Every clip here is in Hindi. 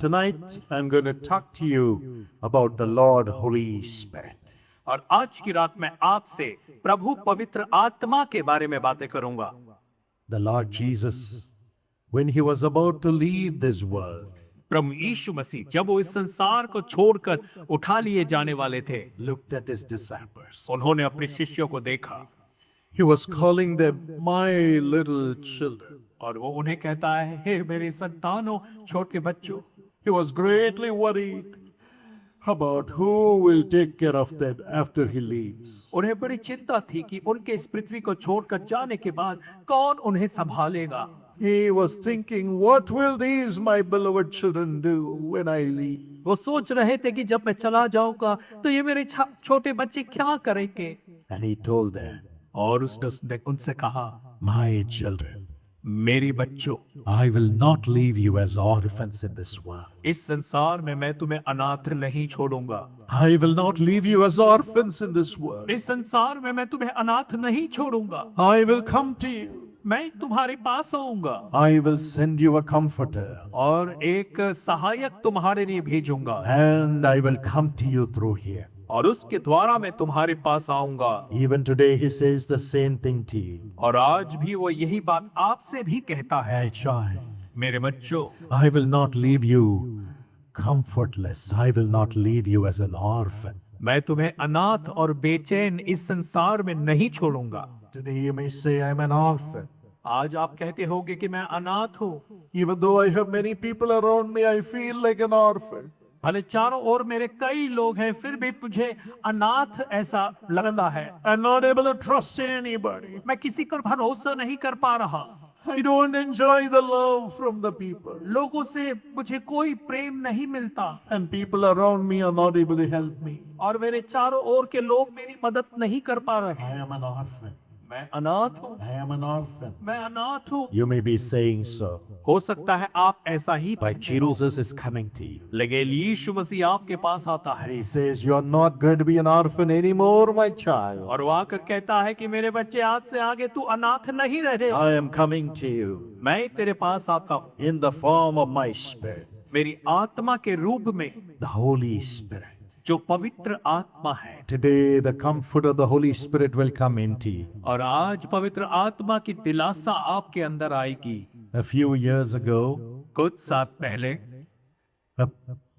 Tonight, I'm going to talk to you about the Lord Holy Spirit. और आज की रात में आपसे प्रभु पवित्र आत्मा के बारे में बातें करूंगा। The Lord Jesus, when he was about to leave this world, प्रभु यीशु मसीह जब वो इस संसार को छोड़कर उठा लिए जाने वाले थे, looked at his disciples. उन्होंने अपने शिष्यों को देखा He was calling them my little children. और वो उन्हें कहता है, हे मेरे संतानों, छोटे बच्चों। He was greatly worried about who will take care of them after he leaves. उन्हें बड़ी चिंता थी कि उनके इस पृथ्वी को छोड़कर जाने के बाद कौन उन्हें संभालेगा। He was thinking, what will these my beloved children do when I leave? वो सोच रहे थे कि जब मैं चला जाऊंगा तो ये मेरे छोटे बच्चे क्या करेंगे। And he told them, और उसने उनसे कहा, my children, मेरे बच्चों, I will not leave you as orphans in this world. इस संसार में मैं तुम्हें अनाथ नहीं छोड़ूंगा। I will not leave you as orphans in this world. इस संसार में मैं तुम्हें अनाथ नहीं छोड़ूंगा। I will come to you. मैं तुम्हारे पास आऊंगा I will send you a comforter. और एक सहायक तुम्हारे लिए भेजूंगा And I will come to you through him. और उसके द्वारा मैं तुम्हारे पास आऊंगा। Even today he says the same thing to you. और आज भी वो यही बात आपसे भी कहता है, My child, मेरे बच्चों, I will not leave you comfortless. I will not leave you as an orphan. मैं तुम्हें अनाथ और बेचैन इस संसार में नहीं छोड़ूंगा। Today you may say I'm an orphan. आज आप कहते होगे कि मैं अनाथ हूँ। Even though I have many people around me, I feel like an orphan. भले चारों ओर मेरे कई लोग हैं, फिर भी मुझे अनाथ ऐसा लगता है। I'm not able to trust anybody. मैं किसी पर भरोसा नहीं कर पा रहा। I don't enjoy the love from the people. लोगों से मुझे कोई प्रेम नहीं मिलता And people around me are not able to help me. और मेरे चारों ओर के लोग मेरी मदद नहीं कर पा रहे। I am an orphan. मैं अनाथ हूँ, I am an orphan. मैं अनाथ हूँ। You may be saying so. हो सकता है आप ऐसा ही But Jesus is coming to you. लेकिन यीशु मसीह आपके पास आता है And he says, you are not going to be an orphan anymore, my child. और वो आकर कहता है कि मेरे बच्चे, आज से आगे तू अनाथ नहीं रहे। I am coming to you मैं तेरे पास आता हूँ in the form of my spirit, मेरी आत्मा के रूप में, the Holy Spirit. जो पवित्र आत्मा है। Today, the comfort of the Holy Spirit will come into you. और आज पवित्र आत्मा की दिलासा आपके अंदर आएगी। A few years ago, कुछ साल पहले a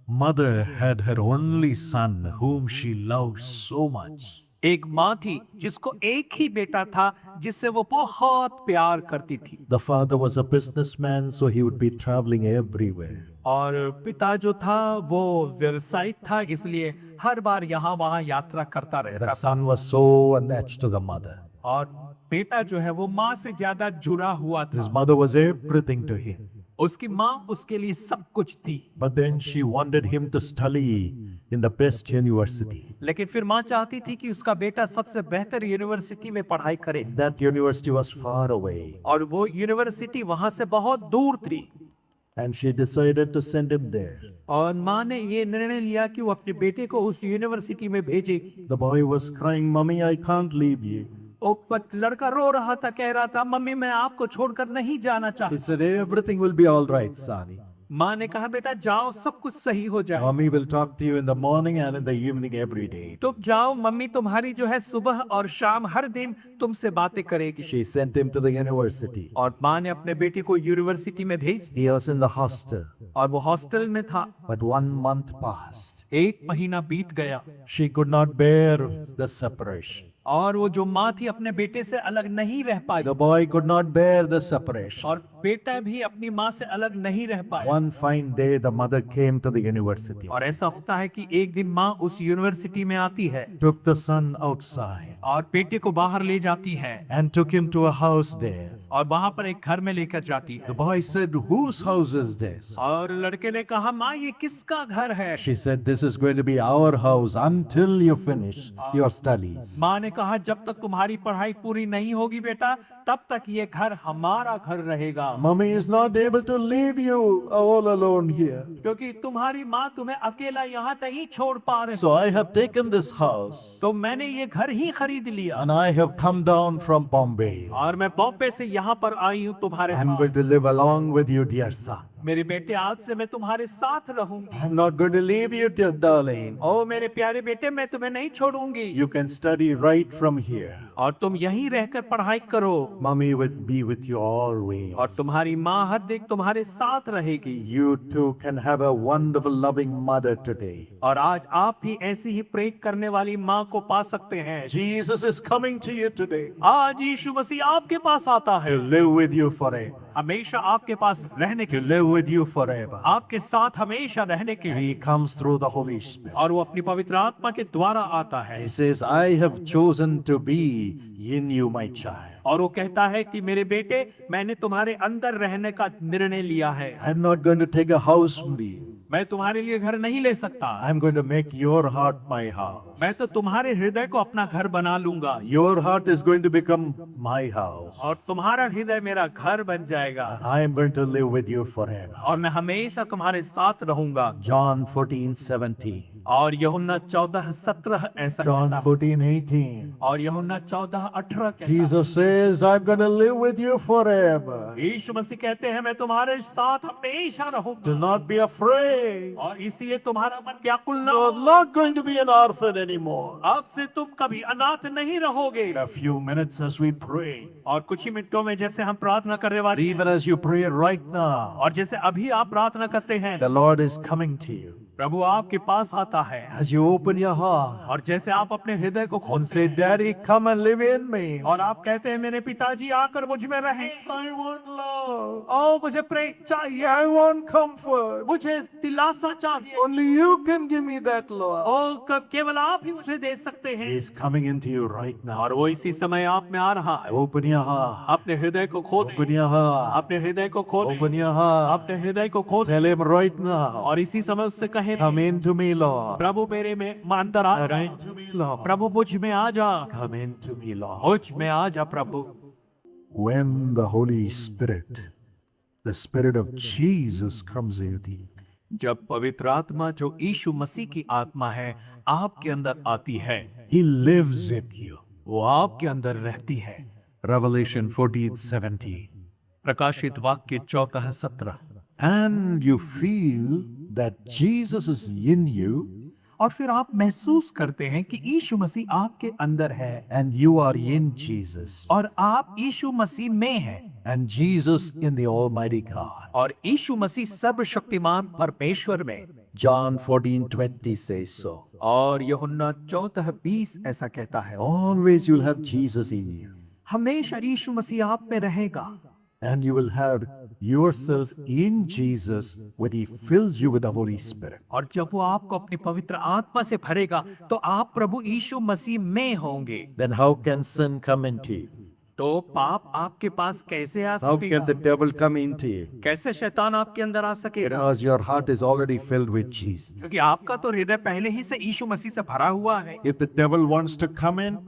mother had her only son whom she loved so much. एक माँ थी जिसको एक ही बेटा था जिससे वो बहुत प्यार करती थी। The father was a businessman, so he would be traveling everywhere. और पिता जो था वो व्यवसायिक था, इसलिए हर बार यहाँ वहाँ यात्रा करता रहता The था। son was so attached to the mother. और बेटा जो है वो माँ से ज्यादा जुड़ा हुआ His था। mother was everything to him. उसकी माँ उसके लिए सब कुछ थी। But then she wanted him to study in the best university. लेकिन फिर माँ चाहती थी कि उसका बेटा सबसे बेहतर यूनिवर्सिटी में पढ़ाई करे। That university was far away. और वो यूनिवर्सिटी वहां से बहुत दूर थी। And she decided to send him there. और माँ ने ये निर्णय लिया कि वो अपने बेटे को उस यूनिवर्सिटी में भेजेगी। The boy was crying, Mommy, I can't leave you. लड़का रो रहा था, कह रहा था, मम्मी मैं आपको छोड़कर नहीं जाना She चाहता। said, everything will be all right, Sani. माँ ने कहा, बेटा जाओ, सब कुछ सही हो जाए। Mommy will talk to you in the morning and in the evening every day. तुम जाओ, मम्मी तुम्हारी जो है सुबह और शाम हर दिन तुमसे बातें करेगी। She sent him to the university. और माँ ने अपने बेटे को यूनिवर्सिटी में भेज He was in the hostel. दिया और वो हॉस्टल में था। But 1 month passed. एक महीना बीत गया She could not bear the separation. और वो जो माँ थी अपने बेटे से अलग नहीं रह पाई। The boy could not bear the separation. और बेटा भी अपनी माँ से अलग नहीं रह पाया। One fine day, the mother came to the university, और ऐसा होता है कि एक दिन माँ उस यूनिवर्सिटी में आती है took the son outside, और बेटे को बाहर ले जाती है and took him to a house there. और वहां पर एक घर में लेकर जाती The है। boy said, whose house is this? और लड़के ने कहा, माँ ये किसका घर है? She said, this is going to be our house until you finish your studies. माँ ने कहा, जब तक तुम्हारी पढ़ाई पूरी नहीं होगी बेटा, तब तक ये घर हमारा घर रहेगा। Mommy is not able to leave you all alone here. क्योंकि तुम्हारी माँ तुम्हें अकेला यहाँ नहीं छोड़ पा रही। So I have taken this house तो मैंने ये घर ही खरीद लिया and I have come down from Bombay. और मैं बॉम्बे से यहाँ पर आई हूँ तुम्हारे I'm साथ। going to live along with you, dear son. मेरे बेटे आज से मैं तुम्हारे साथ रहूंगी। I'm not going to leave you, dear darling. ओ मेरे प्यारे बेटे, मैं तुम्हें नहीं छोड़ूंगी। You can study right from here. और तुम यहीं रहकर पढ़ाई करो। Mommy will be with you always. और तुम्हारी माँ हर दिन तुम्हारे साथ रहेगी। You too can have a wonderful, loving mother today. और आज आप भी ऐसी ही प्रेम करने वाली माँ को पा सकते हैं। Jesus is coming to you today आज यीशु मसीह आपके पास आता है, to live with you forever. हमेशा आपके पास रहने के To लिए, live with you forever. आपके साथ हमेशा रहने के And लिए। He comes through the Holy Spirit. और वो अपनी पवित्र आत्मा के द्वारा आता है। He says, I have chosen to be in you, my child. और वो कहता है कि मेरे बेटे, मैंने तुम्हारे अंदर रहने का निर्णय लिया है। I'm not going to take a house from you. मैं तुम्हारे लिए घर नहीं ले सकता, I'm going to make your heart my house. मैं तो तुम्हारे हृदय को अपना घर बना लूंगा। Your heart is going to become my house. और तुम्हारा हृदय मेरा घर बन जाएगा। I am going to live with you forever. और मैं हमेशा तुम्हारे साथ रहूंगा। John 14:17. और यूहन्ना 14:17 ऐसा John कहता है। 14:18. और यूहन्ना 14:18 कहता है। Jesus says, I'm going to live with you forever. यीशु मसीह कहते हैं, मैं तुम्हारे साथ हमेशा Do रहूंगा। not be afraid. और इसलिए तुम्हारा मन व्याकुल न You're हो। not going to be an orphan anymore. अब से तुम कभी अनाथ नहीं रहोगे। In a few minutes as we pray, और कुछ ही मिनटों में जैसे हम प्रार्थना करने वाले हैं, even as you pray right now, और जैसे अभी आप प्रार्थना करते हैं, the Lord is coming to you. प्रभु आपके पास आता है। As you open your heart और जैसे आप अपने हृदय को and खोलते say, हैं, Daddy, come and live in me. और आप कहते हैं, मेरे पिताजी आकर मुझ में रहें। I want love. ओ मुझे प्रेम चाहिए, I want comfort. मुझे दिलासा चाहिए। Only you can give me that love. और केवल आप ही मुझे दे सकते हैं। He is coming into you right now. और वो इसी समय आप में आ रहा है। Open your heart. अपने हृदय को खोलें, Open your heart. अपने हृदय को खोलें, Open your heart. अपने हृदय को खोलें। Tell him right now. और इसी समय उससे कहें, Come into me, Lord. प्रभु मेरे में अंदर आ रहे। Come into me, Lord. प्रभु मुझ में आ जा, Come into me, Lord. मुझ में आ जा प्रभु। When the Holy Spirit, the Spirit of Jesus comes into you, जब पवित्र आत्मा जो यीशु मसीह की आत्मा है आपके अंदर आती है, He lives in you. वो आपके अंदर रहती है। Revelation 14:17. प्रकाशित वाक्य 14:17। And you feel that Jesus is in you और फिर आप महसूस करते हैं कि यीशु मसीह आपके अंदर है and you are in Jesus और आप यीशु मसीह में हैं and Jesus in the Almighty God. और यीशु मसीह सर्वशक्तिमान परमेश्वर में। John 14:20 says so. और यूहन्ना 14:20 ऐसा कहता है, Always you'll have Jesus in you हमेशा यीशु मसीह आप में रहेगा and you will have yourself in Jesus when He fills you with the Holy Spirit. और जब वो आपको अपनी पवित्र आत्मा से भरेगा तो आप प्रभु यीशु मसीह में होंगे। Then how can sin come into you? तो पाप आपके पास कैसे आ How can the सकेगा? devil come into you? कैसे शैतान आपके अंदर आ सकेगा? Because your heart is already filled with Jesus. क्योंकि आपका तो हृदय पहले ही से यीशु मसीह से भरा हुआ है। If the devil wants to come in,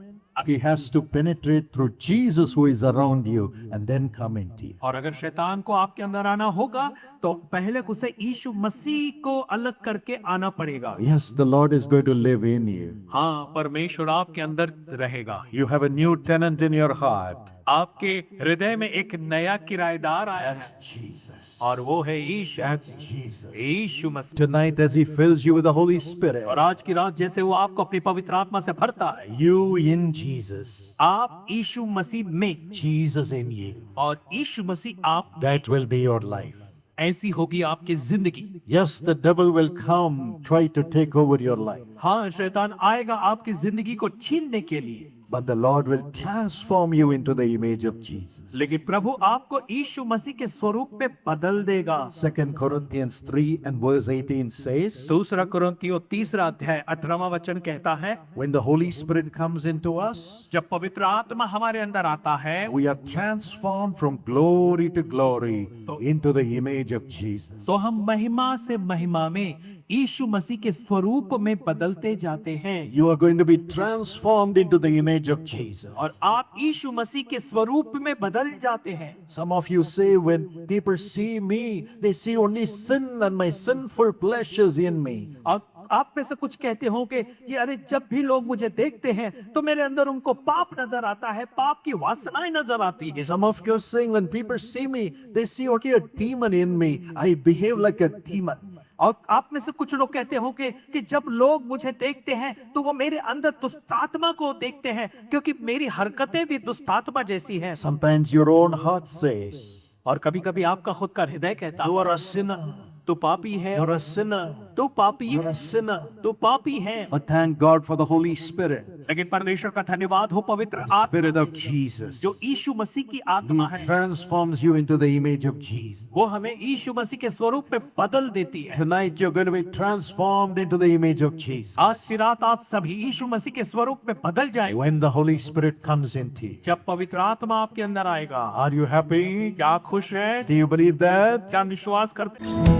he has to penetrate through Jesus who is around you and then come into you. और अगर शैतान को आपके अंदर आना होगा तो पहले उसे यीशु मसीह को अलग करके आना पड़ेगा। Yes, the Lord is going to live in you. हाँ, परमेश्वर आपके अंदर रहेगा। You have a new tenant in your heart. आपके हृदय में एक नया किराएदार आया है Jesus. और वो है यीशु Jesus. Yeshu Masih. Tonight as He fills you with the Holy Spirit, और आज की रात जैसे वो आपको अपनी पवित्र आत्मा से भरता है, you in Jesus, आप यीशु मसीह में Jesus in you, और यीशु मसीह आप, that will be your life. ऐसी होगी आपकी जिंदगी। Yes, the devil will come, try to take over your life. हाँ, शैतान आएगा आपकी जिंदगी को छीनने के लिए, But the Lord will transform you into the image of Jesus. लेकिन प्रभु आपको यीशु मसीह के स्वरूप में बदल देगा। 2 Corinthians 3 and verse 18 says, दूसरा कुरिन्थियों 3:18 वचन कहता है, when the Holy Spirit comes into us, जब पवित्र आत्मा हमारे अंदर आता है we are transformed from glory to glory into the image of Jesus. तो हम महिमा से महिमा में यीशु मसीह के स्वरूप में बदलते जाते हैं। You are going to be transformed into the image of Jesus. और आप यीशु मसीह के स्वरूप में बदल जाते हैं। Some of you say, when people see me, they see only sin and my sinful pleasures in me. और आप में से कुछ कहते होंगे कि अरे जब भी लोग मुझे देखते हैं तो मेरे अंदर उनको पाप नजर आता है, पाप की वासनाएं नजर आती है। Some of you are saying when people see me, they see only a demon in me. I behave like a demon. और आप में से कुछ लोग कहते होंगे कि जब लोग मुझे देखते हैं तो वो मेरे अंदर दुष्टात्मा को देखते हैं, क्योंकि मेरी हरकतें भी दुष्टात्मा जैसी हैं। Sometimes your own heart says, और कभी कभी आपका खुद का हृदय कहता you है are a sinner. तू पापी है, You're a sinner. तू पापी You're है, a sinner. तू पापी है। But thank God for the Holy Spirit, लेकिन परमेश्वर का धन्यवाद हो पवित्र आत्मा Spirit of Jesus. जो यीशु मसीह की आत्मा है, Transforms you into the image of Jesus. वो हमें यीशु मसीह के स्वरूप में बदल देती है। Tonight you're going to be transformed into the image of Jesus. आज की रात आप सभी यीशु मसीह के स्वरूप में बदल जाए When the Holy Spirit comes into you. जब पवित्र आत्मा आपके अंदर आएगा। Are you happy? क्या आप खुश हैं? Do you believe that? क्या विश्वास करते हैं?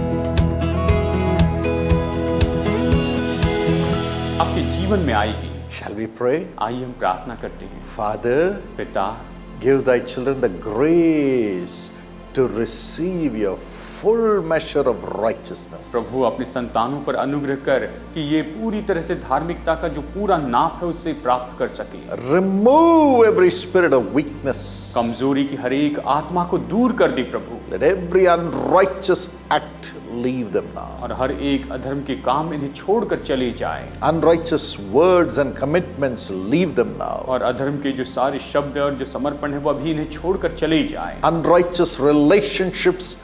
आपके जीवन में आएगी। Shall we pray? आइए हम प्रार्थना करते हैं। Father, पिता, give thy children the grace to receive your full measure of righteousness. प्रभु अपने संतानों पर अनुग्रह कर कि ये पूरी तरह से धार्मिकता का जो पूरा नाप है उससे प्राप्त कर सके। Remove every spirit of weakness. कमजोरी की हर एक आत्मा को दूर कर दे प्रभु, Let every unrighteous act leave them now. और हर एक अधर्म के काम इन्हें छोड़कर चले जाए, Unrighteous words and commitments leave them now. और अधर्म के जो सारे शब्द और जो समर्पण है वो अभी इन्हें छोड़कर चले जाए। Unrighteous relationships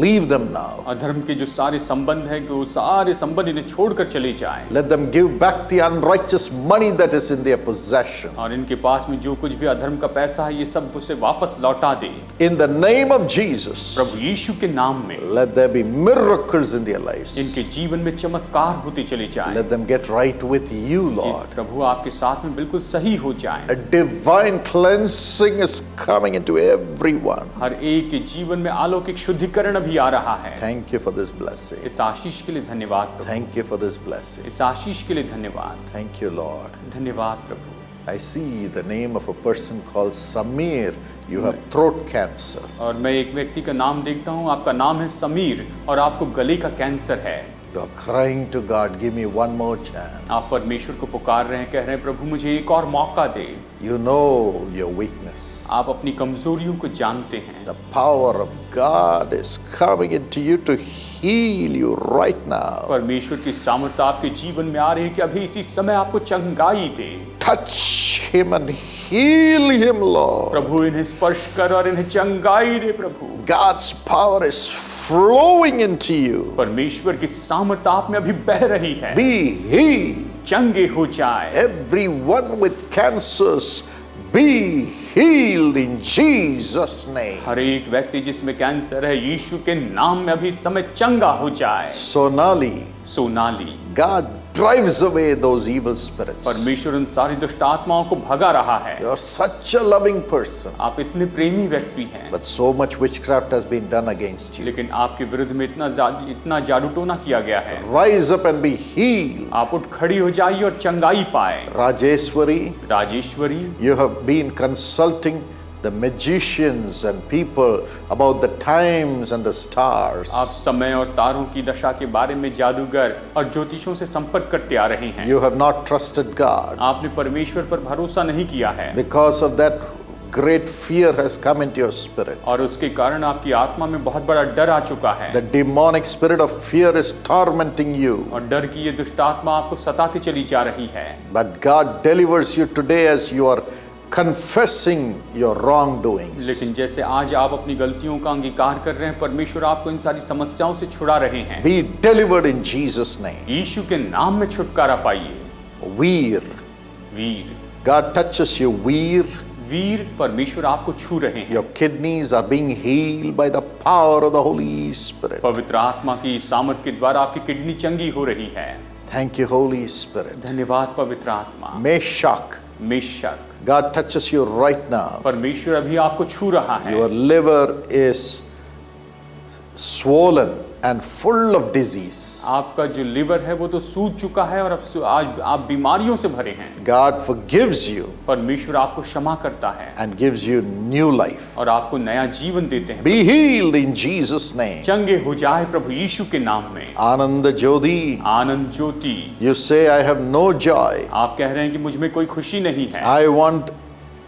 leave them now. अधर्म के जो सारे संबंध है कि वो सारे संबंध इन्हें छोड़कर चले जाए, Let them give back the unrighteous money that is in their possession. और इनके पास में जो कुछ भी अधर्म का पैसा है ये सब उसे वापस लौटा दे। In the name of Jesus, प्रभु यीशु के नाम में let there be miracles in their lives. इनके जीवन में चमत्कार होते चले जाएं। Let them get right with you, Lord. प्रभु आपके साथ में बिल्कुल सही हो जाएं। A divine cleansing is coming into everyone. हर एक के जीवन में अलौकिक शुद्धिकरण अभी आ रहा है। Thank you for this blessing. इस आशीष के लिए धन्यवाद प्रभु, Thank you for this blessing. इस आशीष के लिए धन्यवाद, Thank you, Lord. धन्यवाद प्रभु। I see the name of a person called Samir. You have throat cancer. और मैं एक व्यक्ति का नाम देखता हूँ, आपका नाम है समीर और आपको गले का कैंसर है। You are crying to God, give me one more chance. आप परमेश्वर को पुकार रहे हैं, कह रहे हैं प्रभु मुझे एक और मौका दे। You know your weakness. आप अपनी कमजोरियों को जानते हैं। The power of God is coming into you to heal you right now. परमेश्वर की सामर्थ्य आपके जीवन में आ रही है कि अभी इसी समय आपको चंगाई दे। Touch him and heal him, Lord. प्रभु इन्हें स्पर्श कर और इन्हें चंगाई दे प्रभु। God's power is flowing into you. परमेश्वर की सामर्थ्य आप में अभी बह रही है। Be healed. चंगे हो जाए। Everyone with cancers, be healed in Jesus' name. हर एक व्यक्ति जिसमें कैंसर है यीशु के नाम में अभी इस समय चंगा हो जाए। Sonali, Sonali, God drives away those evil spirits. परमेश्वर उन सारी दुष्ट आत्माओं को भगा रहा है। You're such a loving person, आप इतने प्रेमी व्यक्ति हैं, but so much witchcraft has been done against you. लेकिन आपके विरुद्ध में इतना जादूटोना किया गया है। Rise up and be healed. आप उठ खड़ी हो जाइए और चंगाई पाए। Rajeshwari, Rajeshwari, you have been consulting the magicians and people about the times and the stars. आप समय और तारों की दशा के बारे में जादूगर और ज्योतिषों से संपर्क करते आ रहे हैं। You have not trusted God. आपने परमेश्वर पर भरोसा नहीं किया है, Because of that, great fear has come into your spirit. और उसके कारण आपकी आत्मा में बहुत बड़ा डर आ चुका है। The demonic spirit of fear is tormenting you. और डर की ये दुष्ट आत्मा आपको सताती चली जा रही है। But God delivers you today as you are confessing your wrongdoings. लेकिन जैसे आज आप अपनी गलतियों का अंगीकार कर रहे हैं, परमेश्वर आपको इन सारी समस्याओं से छुड़ा रहे हैं। Be delivered in Jesus' name. यीशु के नाम में छुटकारा पाइए। Veer. Veer, God touches you, Veer. वीर, परमेश्वर आपको छू रहे हैं। Your kidneys are being healed by the power of the Holy Spirit. पवित्र आत्मा की सामर्थ के द्वारा आपकी किडनी चंगी हो रही है। Thank you, Holy Spirit. धन्यवाद पवित्र आत्मा। Meshach. मेषक, God touches you right now. परमेश्वर अभी आपको छू रहा है। Your liver is swollen and full of disease. आपका जो लिवर है वो तो सूज चुका है और अब आज आप बीमारियों से भरे हैं। God forgives you परमेश्वर आपको क्षमा करता है and gives you new life. और आपको नया जीवन देते हैं। Be healed in Jesus' name. चंगे हो जाए प्रभु यीशु के नाम में। Ananda Jyoti, Anand Jyoti, you say, I have no joy. आप कह रहे हैं कि मुझ में कोई खुशी नहीं है। I want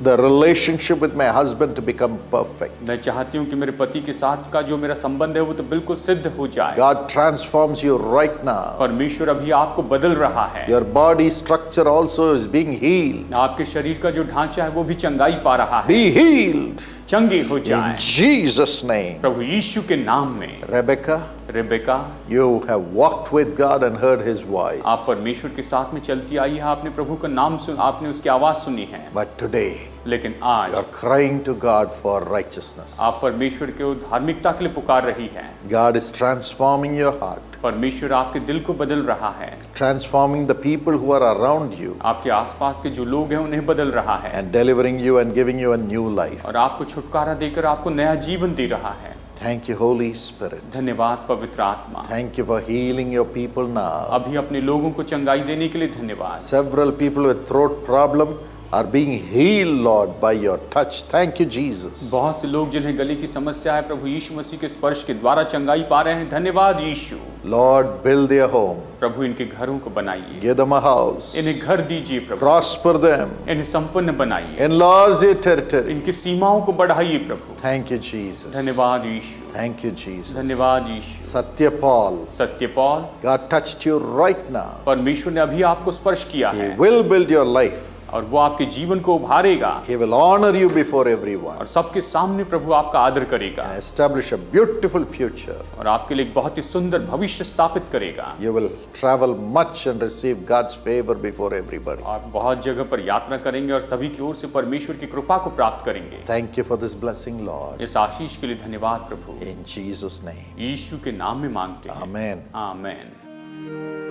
the relationship with my husband to become perfect. मैं चाहती हूँ कि मेरे पति के साथ का जो मेरा संबंध है वो तो बिल्कुल सिद्ध हो जाए। God transforms you right now. परमेश्वर अभी आपको बदल रहा है। Your body structure also is being healed. आपके शरीर का जो ढांचा है वो भी चंगाई पा रहा है। Be healed चंगे हो in जाए Jesus' name. प्रभु यीशु के नाम में। Rebecca, Rebecca, you have walked with God and heard His voice. आप परमेश्वर के साथ में चलती आई है, आपने प्रभु का नाम सुन, आपने उसकी आवाज सुनी है। But today, लेकिन आज you are crying to God for righteousness. आप परमेश्वर के धार्मिकता के लिए पुकार रही हैं। God is transforming your heart, परमेश्वर आपके दिल को बदल रहा है, transforming the people who are around you, आपके आसपास के जो लोग हैं उन्हें बदल रहा है and delivering you and giving you a new life. और आपको छुटकारा देकर आपको नया जीवन दे रहा है। Thank you, Holy Spirit. धन्यवाद पवित्र आत्मा। Thank you for healing your people now. अभी अपने लोगों को चंगाई देने के लिए धन्यवाद। Several people with throat problem are being healed, Lord, by your touch. Thank you, Jesus. बहुत से लोग जिन्हें गले की समस्या है प्रभु यीशु मसीह के स्पर्श के द्वारा चंगाई पा रहे हैं। धन्यवाद यीशु। Lord, build their home. प्रभु इनके घरों को बनाइए, Give them a house. इन्हें घर दीजिए प्रभु, Prosper them. इन्हें संपन्न बनाइए, Enlarge their territory. इनकी सीमाओं को बढ़ाइए प्रभु। Thank you, Jesus. धन्यवाद यीशु, Thank you, Jesus. धन्यवाद यीशु। Satya Paul, सत्य Paul, God touched you right now. परमेश्वर ने अभी आपको स्पर्श किया He है will build your life. और वो आपके जीवन को उभारेगा He will honor you before everyone और सबके सामने प्रभु आपका आदर करेगा and establish a beautiful future. और आपके लिए एक बहुत ही सुंदर भविष्य स्थापित करेगा। You will travel much and receive God's favor before everybody. आप बहुत जगह पर यात्रा करेंगे और सभी की ओर से परमेश्वर की कृपा को प्राप्त करेंगे। Thank you for this blessing, Lord. इस आशीष के लिए धन्यवाद प्रभु, In Jesus' name. यीशु के नाम में मांगते हैं। Amen. आमेन।